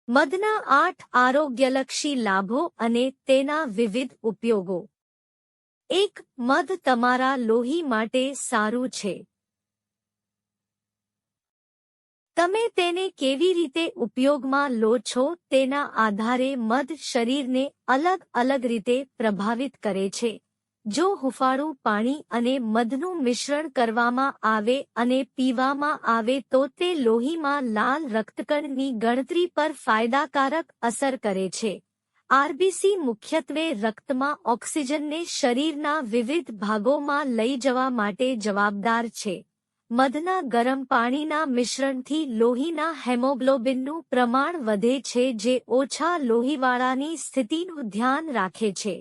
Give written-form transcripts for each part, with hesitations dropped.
મધના 8 આરોગ્યલક્ષી લાભો અને તેના વિવિધ ઉપયોગો। 1. મધ તમારા લોહી માટે સારું છે। તમે તેને કેવી રીતે ઉપયોગમાં લો છો તેના આધારે મધ શરીરને અલગ અલગ રીતે પ્રભાવિત કરે છે। જો હુંફાળું પાણી અને મધનું મિશ્રણ કરવામાં આવે અને પીવામાં આવે તો તે લોહીમાં લાલ રક્તકણની ગણતરી પર ફાયદાકારક અસર કરે છે। આરબીસી મુખ્યત્વે રક્તમાં ઓક્સિજનને શરીરના વિવિધ ભાગોમાં લઈ જવા માટે જવાબદાર છે। મધના ગરમ પાણીના મિશ્રણથી લોહીના હેમોગ્લોબિનનું પ્રમાણ વધે છે જે ઓછા લોહીવાળાની સ્થિતિનું ધ્યાન રાખે છે।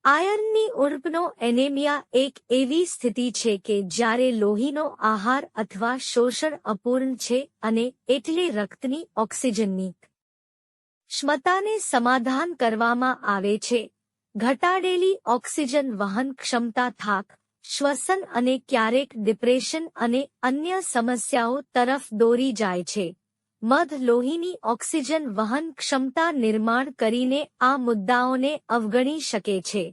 આયર્નની ઉણપનો એનેમિયા એક એવી સ્થિતિ છે કે જ્યારે લોહીનો આહાર અથવા શોષણ અપૂર્ણ છે અને એટલે રક્તની ઓક્સિજનની ક્ષમતાને સમાધાન કરવામાં આવે છે। ઘટાડેલી ઓક્સિજન વહન ક્ષમતા થાક, શ્વસન અને ક્યારેક ડિપ્રેશન અને અન્ય સમસ્યાઓ તરફ દોરી જાય છે। મધ લોહીની ઓક્સિજન વહન ક્ષમતા નિર્માણ કરીને આ મુદ્દાઓને અવગણી શકે છે।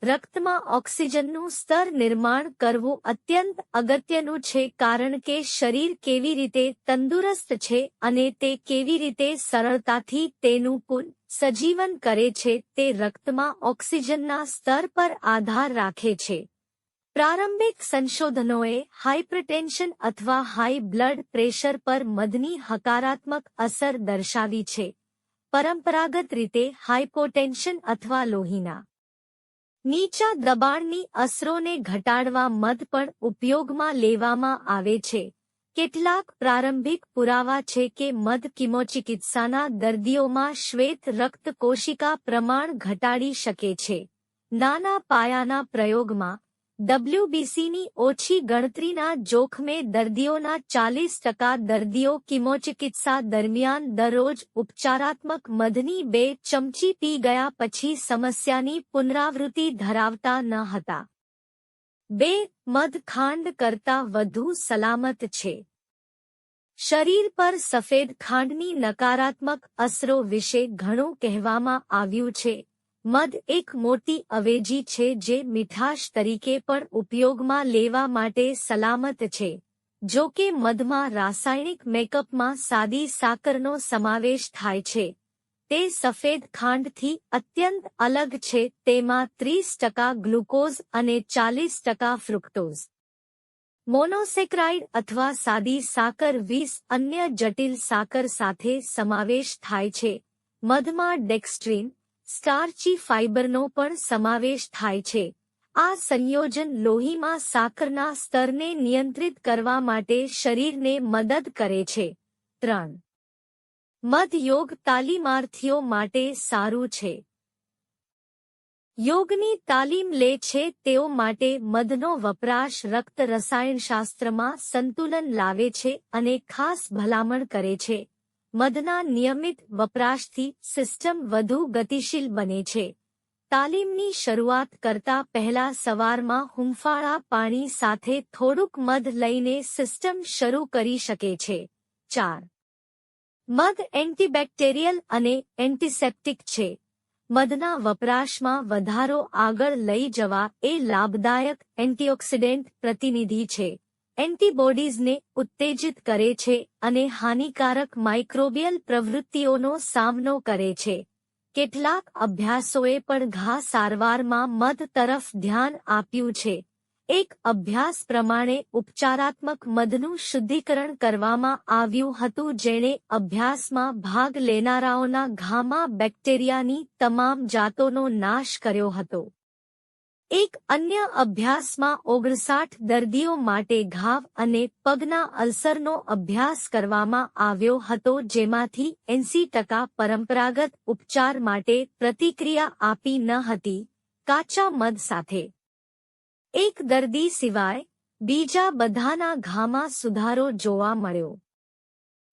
રક્તમાં ઓક્સિજનનું સ્તર નિર્માણ કરવું અત્યંત અગત્યનું છે કારણ કે શરીર કેવી રીતે તંદુરસ્ત છે અને તે કેવી રીતે સરળતાથી તેનું પુનઃસજીવન કરે છે તે રક્તમાં ઓક્સિજનના સ્તર પર આધાર રાખે છે। પ્રારંભિક સંશોધનોએ હાઇપરટેન્શન અથવા હાઈ બ્લડ પ્રેશર પર મધની હકારાત્મક અસર દર્શાવી છે। પરંપરાગત રીતે હાઇપોટેન્શન અથવા લોહીના નીચા દબાણની અસરોને ઘટાડવા મધ પણ ઉપયોગમાં લેવામાં આવે છે। કેટલાક પ્રારંભિક પુરાવા છે કે મધ કિમોચિકિત્સાના દર્દીઓમાં શ્વેત રક્ત કોશિકા પ્રમાણ ઘટાડી શકે છે। નાના પાયાના પ્રયોગમાં ડબલ્યુબીસીની ઓછી ગણતરીના જોખમે દર્દીઓના 40% દર્દીઓ કિમોચિકિત્સા દરમિયાન દરરોજ ઉપચારાત્મક મધની 2 ચમચી પી ગયા પછી સમસ્યાની પુનરાવૃત્તિ ધરાવતા ન હતા। 2. મધ ખાંડ કરતાં વધુ સલામત છે। શરીર પર સફેદ ખાંડની નકારાત્મક અસરો વિશે ઘણું કહેવામાં આવ્યું છે। મધ એક મોટી અવેજી છે જે મીઠાશ તરીકે પણ ઉપયોગમાં લેવા માટે સલામત છે। જો કે મધમાં રાસાયણિક મેકઅપમાં સાદી સાકરનો સમાવેશ થાય છે। તે સફેદ ખાંડથી અત્યંત અલગ છે। તેમાં 30% ગ્લુકોઝ અને 40% ફ્રુક્ટોઝ મોનોસેક્રાઇડ અથવા સાદી સાકર 20 અન્ય જટિલ સાકર સાથે સમાવેશ થાય છે। મધમાં ડેક્સ્ટ્રીન સ્ટાર્ચી ફાઇબરનો પણ સમાવેશ થાય છે। આ સંયોજન લોહીમાં સાકરના સ્તરને નિયંત્રિત કરવા માટે શરીરને મદદ કરે છે। 3. મધ યોગ તાલીમાર્થીઓ માટે સારું છે। યોગની તાલીમ લે છે તેઓ માટે મધનો વપરાશ રક્ત રસાયણશાસ્ત્રમાં સંતુલન લાવે છે અને ખાસ ભલામણ કરે છે। મધના નિયમિત વપરાશથી સિસ્ટમ વધુ ગતિશીલ બને છે। તાલીમની શરૂઆત કરતા પહેલા સવારમાં હૂંફાળા પાણી સાથે થોડુંક મધ લઈને સિસ્ટમ શરૂ કરી શકે છે। 4. મધ એન્ટીબેક્ટેરિયલ અને એન્ટિસેપ્ટિક છે। મધના વપરાશમાં વધારો આગળ લઈ જવા એ લાભદાયક એન્ટીઓક્સિડન્ટ પ્રતિનિધિ છે। એન્ટીબોડીઝને ઉત્તેજિત કરે છે અને હાનિકારક માઇક્રોબિયલ પ્રવૃત્તિઓનો સામનો કરે છે। કેટલાક અભ્યાસોએ પણ ઘા સારવારમાં મધ તરફ ધ્યાન આપ્યું છે। એક અભ્યાસ પ્રમાણે ઉપચારાત્મક મધનું શુદ્ધિકરણ કરવામાં આવ્યું હતું જેણે અભ્યાસમાં ભાગ લેનારાઓના ઘામાં બેક્ટેરિયાની તમામ જાતોનો નાશ કર્યો હતો। એક અન્ય અભ્યાસમાં 59 દર્દીઓ માટે ઘાવ અને પગના અલ્સરનો અભ્યાસ કરવામાં આવ્યો હતો જેમાંથી 80% પરંપરાગત ઉપચાર માટે પ્રતિક્રિયા આપી ન હતી। કાચા મધ સાથે એક દર્દી સિવાય બીજા બધાના ઘામાં સુધારો જોવા મળ્યો।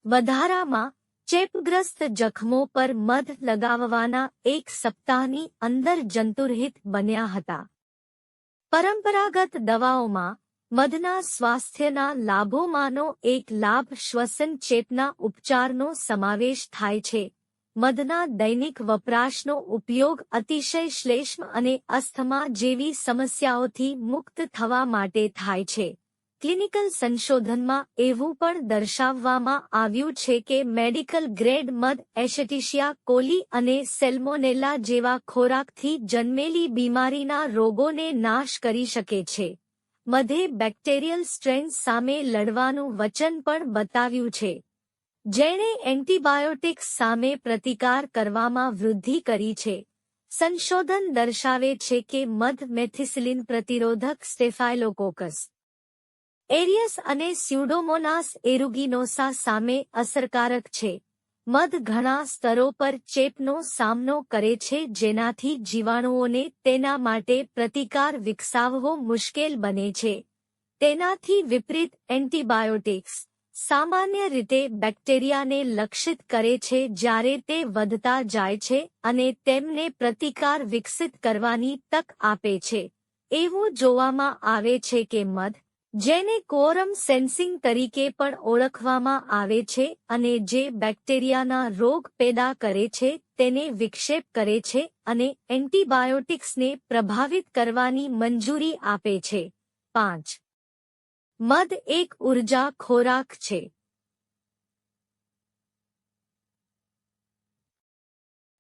વધારામાં ચેપગ્રસ્ત જખમો પર મધ લગાવવાના 1 સપ્તાહની અંદર જંતુરહિત બન્યા હતા। પરંપરાગત દવાઓમાં મધના સ્વાસ્થ્યના લાભોમાંનો એક લાભ શ્વસન ચેપના ઉપચારનો સમાવેશ થાય છે। મધના દૈનિક વપરાશનો ઉપયોગ અતિશય શ્લેષ્મ અને અસ્થમા જેવી સમસ્યાઓથી મુક્ત થવા માટે થાય છે. ક્લિનિકલ સંશોધનમાં એવું પણ દર્શાવવામાં આવ્યું છે કે મેડિકલ ગ્રેડ મધ એશેટિશિયા કોલી અને સેલ્મોનેલા જેવા ખોરાકથી જન્મેલી બીમારીના રોગોને નાશ કરી શકે છે. મધે બેક્ટેરિયલ સ્ટ્રેન્સ સામે લડવાનું વચન પણ બતાવ્યું છે, જેણે એન્ટીબાયોટિક્સ સામે પ્રતિકાર કરવામાં વૃદ્ધિ કરી છે. સંશોધન દર્શાવે છે કે મધ મેથિસિલિન પ્રતિરોધક સ્ટેફાયલોકોકસ એરિયસ અને સ્યુડોમોનાસ એરુગિનોસા સામે અસરકારક છે. મધ ઘણા સ્તરો પર ચેપનો સામનો કરે છે, જેનાથી જીવાણુઓને તેના માટે પ્રતિકાર વિકસાવવો મુશ્કેલ બને છે. તેનાથી વિપરીત એન્ટીબાયોટિક્સ સામાન્ય રીતે બેક્ટેરિયાને લક્ષિત કરે છે જ્યારે તે વધતા જાય છે અને તેમને પ્રતિકાર વિકસિત કરવાની તક આપે છે. એવું જોવામાં આવે છે કે મધ, જેને કોરમ સેન્સિંગ તરીકે પણ ઓળખવામાં આવે છે અને જે બેક્ટેરિયાના રોગ પેદા કરે છે તેને વિક્ષેપ કરે છે અને એન્ટીબાયોટિક્સને પ્રભાવિત કરવાની મંજૂરી આપે છે. 5. મધ એક ઉર્જા ખોરાક છે.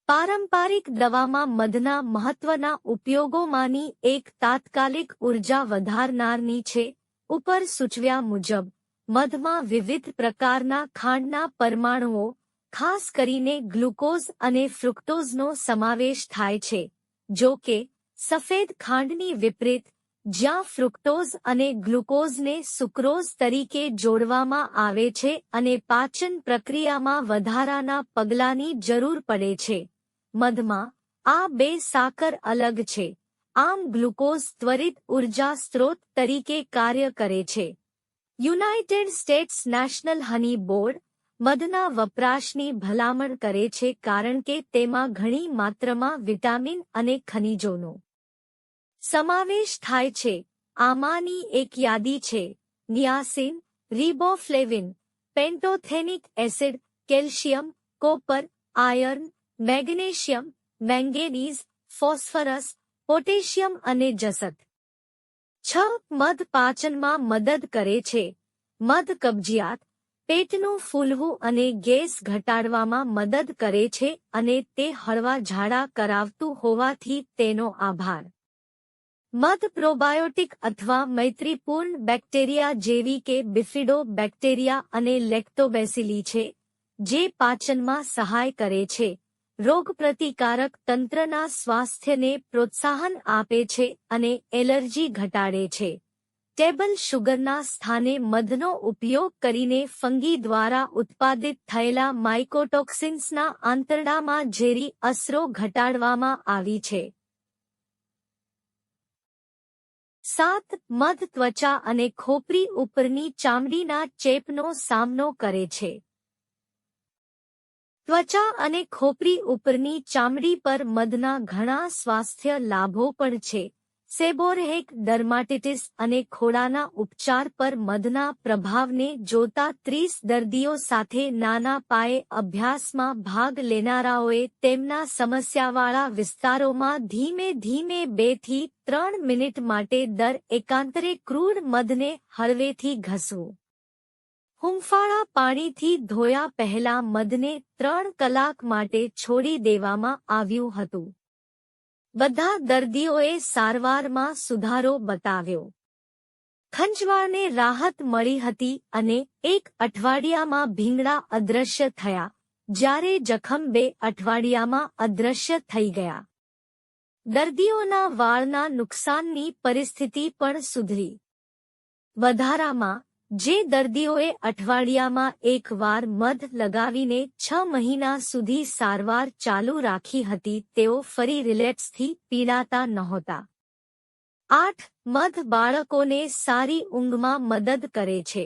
પારંપારિક દવામાં મધના મહત્વના ઉપયોગોમાંની એક તાત્કાલિક ઉર્જા વધારનારની છે. ઉપર સૂચવ્યા મુજબ, મધમાં વિવિધ પ્રકારના ખાંડના પરમાણુઓ, ખાસ કરીને ગ્લુકોઝ અને ફ્રુક્ટોઝનો સમાવેશ થાય છે. જો કે, સફેદ ખાંડની વિપરીત, જ્યાં ફ્રુક્ટોઝ અને ગ્લુકોઝને સુક્રોઝ તરીકે જોડવામાં આવે છે અને પાચન પ્રક્રિયામાં વધારાના પગલાંની જરૂર પડે છે, મધમાં આ બે સાકર અલગ છે. આમ ગ્લુકોઝ ત્વરિત ઉર્જા સ્ત્રોત તરીકે કાર્ય કરે છે. યુનાઇટેડ સ્ટેટ્સ નેશનલ હની બોર્ડ મધના વપરાશની ભલામણ કરે છે કારણ કે તેમાં ઘણી માત્રામાં વિટામિન અને ખનિજોનો સમાવેશ થાય છે. આમાંની એક યાદી છે: niacin, riboflavin, pantothenic acid, calcium, copper, iron, magnesium, manganese, phosphorus, potassium અને જસત. 6. મધ પાચનમાં મદદ કરે છે. મધ કબજિયાત, પેટનું ફૂલવું અને ગેસ ઘટાડવામાં મદદ કરે છે અને તે હળવા ઝાડા કરાવતું હોવાથી તેનો આભાર. મધ પ્રોબાયોટિક અથવા મૈત્રીપૂર્ણ બેક્ટેરિયા જેવી કે બિફિડો બેક્ટેરિયા અને લેક્ટોબેસિલી છે, જે પાચનમાં સહાય કરે છે, રોગપ્રતિકારક તંત્રના સ્વાસ્થ્યને પ્રોત્સાહન આપે છે અને એલર્જી ઘટાડે છે. ટેબલ શુગરના સ્થાને મધનો ઉપયોગ કરીને ફંગી દ્વારા ઉત્પાદિત થયેલા માઇકોટોક્સિન્સના આંતરડામાં ઝેરી અસરો ઘટાડવામાં આવી છે. 7. મધ ત્વચા અને ખોપરી ઉપરની ચામડીના ચેપનો સામનો કરે છે. ત્વચા અને ખોપરી ઉપરની ચામડી પર મધના ઘણા સ્વાસ્થ્ય લાભો પણ છે. સેબોરેઇક ડર્માટિટિસ અને ખોડાના ઉપચાર પર મધના પ્રભાવને જોતા 30 દર્દીઓ સાથે નાના પાયે અભ્યાસમાં ભાગ લેનારાઓએ તેમના સમસ્યાવાળા વિસ્તારોમાં ધીમે ધીમે 2 થી 3 મિનિટ માટે દર એકાંતરે ક્રૂડ મધને હળવેથી ઘસવું. હુંફાળા પાણીથી ધોયા પહેલા મધને 3 કલાક માટે છોડી દેવામાં આવ્યું હતું. બધા દર્દીઓએ સારવારમાં સુધારો બતાવ્યો. ખંજવાળને રાહત મળી હતી અને 1 અઠવાડિયામાં ભીંગડા અદૃશ્ય થયા, જ્યારે જખમ 2 અઠવાડિયામાં અદૃશ્ય થઈ ગયા. દર્દીઓના વાળના નુકસાનની પરિસ્થિતિ પણ સુધરી. વધારામાં, જે દર્દીઓએ અઠવાડિયામાં 1 વાર મધ લગાવીને 6 મહિના સુધી સારવાર ચાલુ રાખી હતી, તેઓ ફરી રિલેપ્સથી પીડાતા નહોતા. 8. મધ બાળકોને સારી ઊંઘમાં મદદ કરે છે.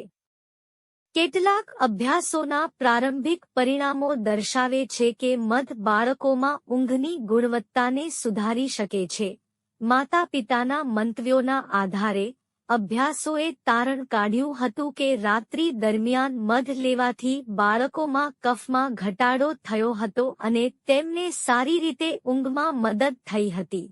કેટલાક અભ્યાસોના પ્રારંભિક પરિણામો દર્શાવે છે કે મધ બાળકોમાં ઊંઘની ગુણવત્તાને સુધારી શકે છે. માતાપિતાના મંતવ્યોના આધારે, અભ્યાસોએ તારણ કાઢ્યું હતું કે રાત્રિ દરમિયાન મધ લેવાથી બાળકોમાં કફમાં ઘટાડો થયો હતો અને તેમને સારી રીતે ઊંઘમાં મદદ થઈ હતી.